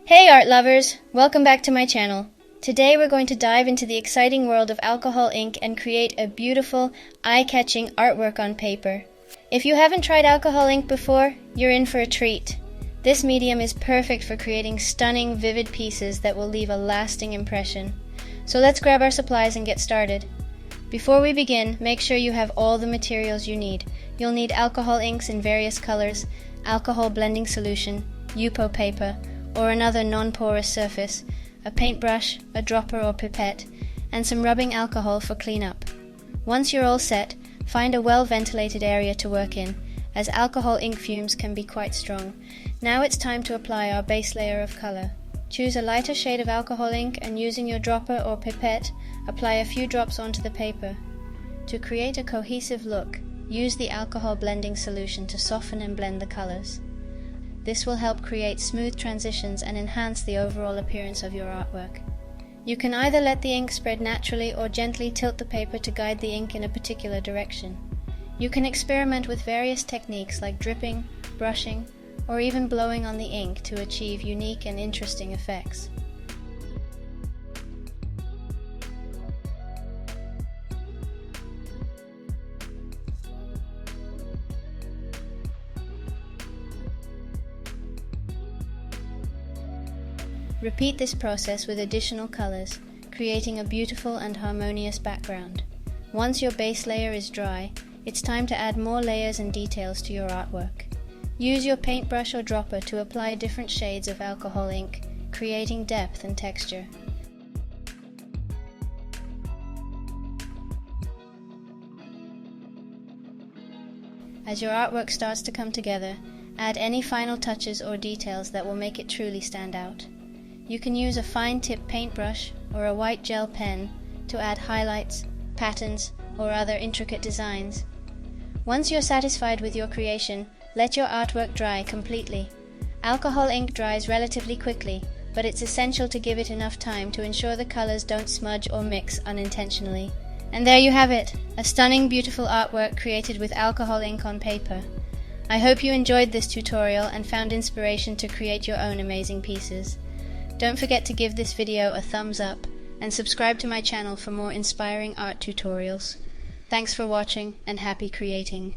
Hey art lovers! Welcome back to my channel. Today we're going to dive into the exciting world of alcohol ink and create a beautiful, eye-catching artwork on paper. If you haven't tried alcohol ink before, you're in for a treat. This medium is perfect for creating stunning, vivid pieces that will leave a lasting impression. So let's grab our supplies and get started. Before we begin, make sure you have all the materials you need. You'll need alcohol inks in various colors, alcohol blending solution, Yupo paper, or another non-porous surface, a paintbrush, a dropper or pipette, and some rubbing alcohol for cleanup. Once you're all set, find a well-ventilated area to work in, as alcohol ink fumes can be quite strong. Now it's time to apply our base layer of color. Choose a lighter shade of alcohol ink and using your dropper or pipette, apply a few drops onto the paper. To create a cohesive look, use the alcohol blending solution to soften and blend the colors. This will help create smooth transitions and enhance the overall appearance of your artwork. You can either let the ink spread naturally or gently tilt the paper to guide the ink in a particular direction. You can experiment with various techniques like dripping, brushing, or even blowing on the ink to achieve unique and interesting effects. Repeat this process with additional colors, creating a beautiful and harmonious background. Once your base layer is dry, it's time to add more layers and details to your artwork. Use your paintbrush or dropper to apply different shades of alcohol ink, creating depth and texture. As your artwork starts to come together, add any final touches or details that will make it truly stand out. You can use a fine-tip paintbrush or a white gel pen to add highlights, patterns, or other intricate designs. Once you're satisfied with your creation, let your artwork dry completely. Alcohol ink dries relatively quickly, but it's essential to give it enough time to ensure the colors don't smudge or mix unintentionally. And there you have it, a stunning, beautiful artwork created with alcohol ink on paper. I hope you enjoyed this tutorial and found inspiration to create your own amazing pieces. Don't forget to give this video a thumbs up and subscribe to my channel for more inspiring art tutorials. Thanks for watching and happy creating.